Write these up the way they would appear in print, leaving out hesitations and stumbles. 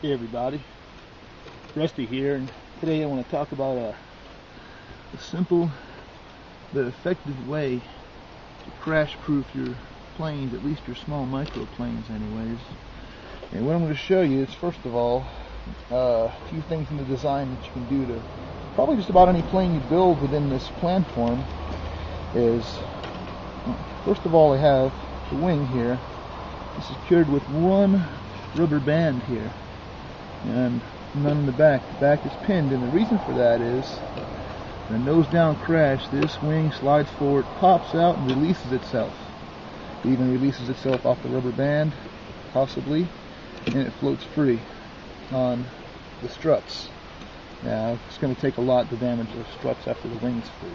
Hey everybody, Rusty here, and today I want to talk about a simple but effective way to crash proof your planes, at least your small micro planes anyways. And what I'm going to show you is, first of all, a few things in the design that you can do to probably just about any plane you build within this platform. Is, first of all, I have the wing here. It's secured with one rubber band here and none in the back. The back is pinned, and the reason for that is in a nose down crash, this wing slides forward, pops out, and releases itself. It even releases itself off the rubber band, possibly, and it floats free on the struts. Now, it's going to take a lot to damage those struts after the wing's free.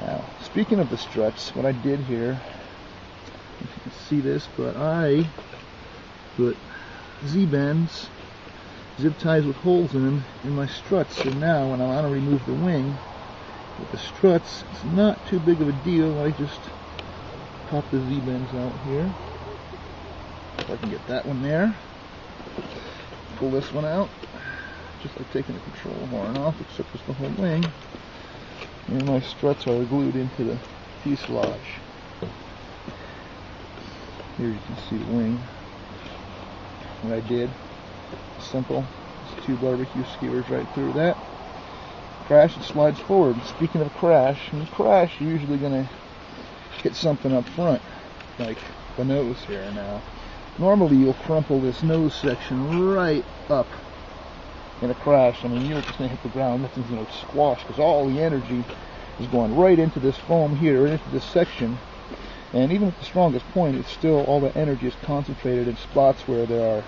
Now, speaking of the struts, what I did here, if you can see this, but I put Z-bends, zip ties with holes in them, in my struts. So now when I want to remove the wing with the struts, it's not too big of a deal. I just pop the Z-bends out here. If I can get that one there. Pull this one out, just like taking the control horn off, except it's the whole wing. And my struts are glued into the fuselage. Here you can see the wing. What I did, simple, just two barbecue skewers right through that. Crash, it slides forward. Speaking of crash, when you crash, you're usually going to hit something up front, like the nose here now. Normally you'll crumple this nose section right up in a crash. I mean, you're just going to hit the ground, nothing's going to squash, because all the energy is going right into this foam here, right into this section. And even at the strongest point, it's still, all the energy is concentrated in spots where there are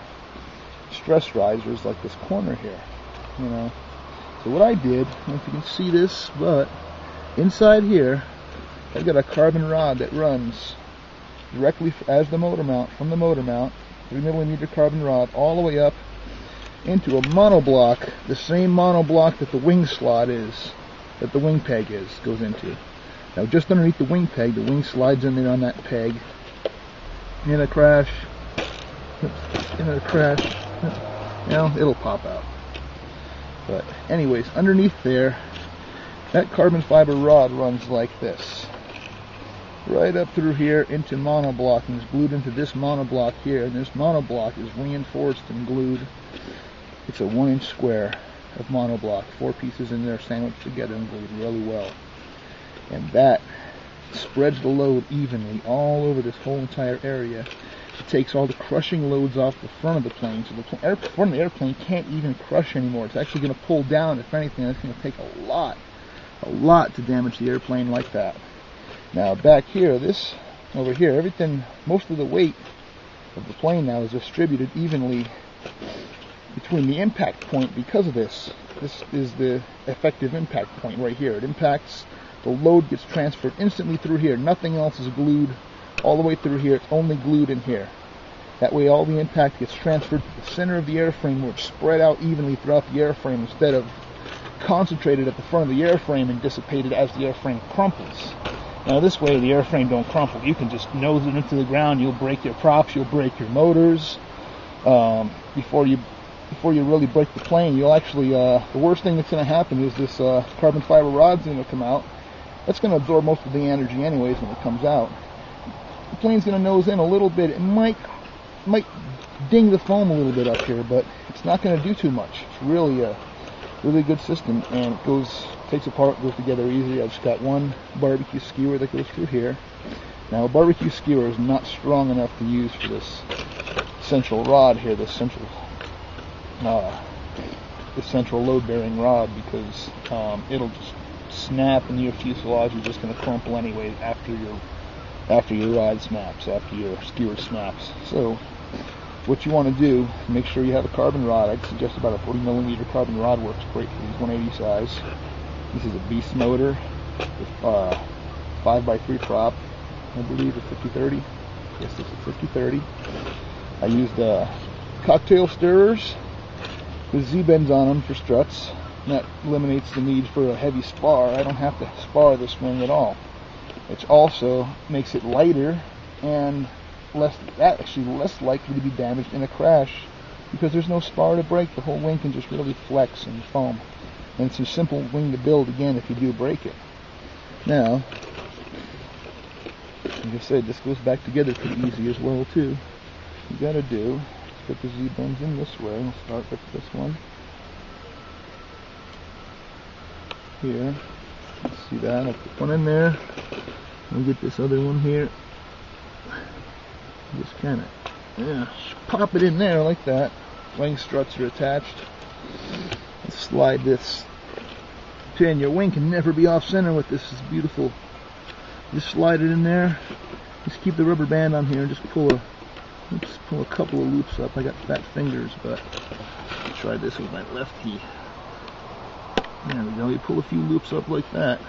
stress risers, like this corner here, you know. So what I did, I don't know if you can see this, but inside here, I've got a carbon rod that runs directly as the motor mount, from the motor mount, 3mm carbon rod, all the way up into a monoblock, the same monoblock that the wing slot is, that the wing peg goes into. Now, just underneath the wing peg, the wing slides in there on that peg. In a crash, you know, it'll pop out. But anyways, underneath there, that carbon fiber rod runs like this, right up through here into monoblock, and is glued into this monoblock here. And this monoblock is reinforced and glued. It's a 1-inch square of monoblock, 4 pieces in there sandwiched together and glued really well. And that spreads the load evenly all over this whole entire area. It takes all the crushing loads off the front of the plane, so the front of the airplane can't even crush anymore. It's actually going to pull down. If anything, it's going to take a lot to damage the airplane like that. Now back here, this over here, everything, most of the weight of the plane now is distributed evenly between the impact point. Because of this is the effective impact point right here. It impacts. The load gets transferred instantly through here. Nothing else is glued all the way through here. It's only glued in here. That way all the impact gets transferred to the center of the airframe, where it's spread out evenly throughout the airframe instead of concentrated at the front of the airframe and dissipated as the airframe crumples. Now this way the airframe don't crumple. You can just nose it into the ground. You'll break your props. You'll break your motors. Before you really break the plane, you'll actually, the worst thing that's going to happen is this carbon fiber rod's going to come out. That's going to absorb most of the energy anyways when it comes out. The plane's going to nose in a little bit. It might ding the foam a little bit up here, but it's not going to do too much. It's really a really good system, and it takes apart, goes together easy. I've just got one barbecue skewer that goes through here. Now a barbecue skewer is not strong enough to use for this central rod here, this central load-bearing rod, because it'll just snap, and your fuselage is just going to crumple anyway after your rod snaps, after your skewer snaps. So what you want to do, make sure you have a carbon rod. I'd suggest about a 40mm carbon rod works great for these 180 size. This is a beast motor with 5x3 prop, I believe, a 50-30. Yes, this is 50-30. I used cocktail stirrers with Z-bends on them for struts. And that eliminates the need for a heavy spar. I don't have to spar this wing at all. It also makes it lighter and less likely to be damaged in a crash because there's no spar to break. The whole wing can just really flex and foam. And it's a simple wing to build, again, if you do break it. Now, like I said, this goes back together pretty easy as well, too. You gotta do is put the Z-bends in this way. We'll start with this one. Here. Let's see that. I'll put one in there. I'll get this other one here. Just kind of, pop it in there like that. Wing struts are attached. Let's slide this pin. Your wing can never be off center with this. It's beautiful. Just slide it in there. Just keep the rubber band on here and just pull a couple of loops up. I got fat fingers, but I'll try this with my lefty. There we go. You pull a few loops up like that.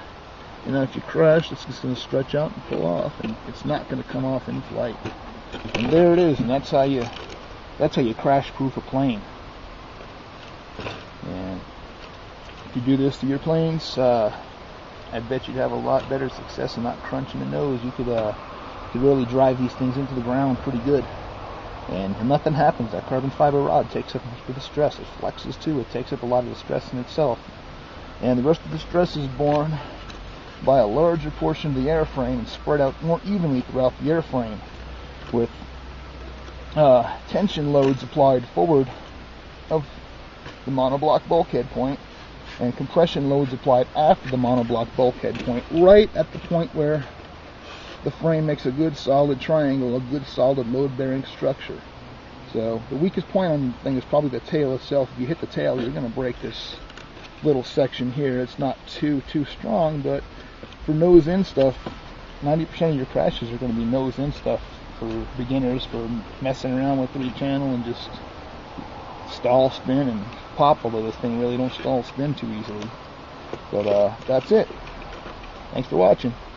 And now if you crash, it's just going to stretch out and pull off, and it's not going to come off in flight. And there it is, and that's how you crash proof a plane. And if you do this to your planes, I bet you'd have a lot better success in not crunching the nose. You could really drive these things into the ground pretty good. And nothing happens. That carbon fiber rod takes up most of the stress. It flexes too. It takes up a lot of the stress in itself. And the rest of the stress is borne by a larger portion of the airframe and spread out more evenly throughout the airframe, with tension loads applied forward of the monoblock bulkhead point and compression loads applied after the monoblock bulkhead point, right at the point where the frame makes a good solid triangle, a good solid load-bearing structure. So the weakest point on the thing is probably the tail itself. If you hit the tail, you're going to break this little section here. It's not too strong, but for nose-in stuff, 90% of your crashes are going to be nose-in stuff for beginners, for messing around with 3-channel and just stall, spin, and pop, although this thing really don't stall spin too easily. But that's it. Thanks for watching.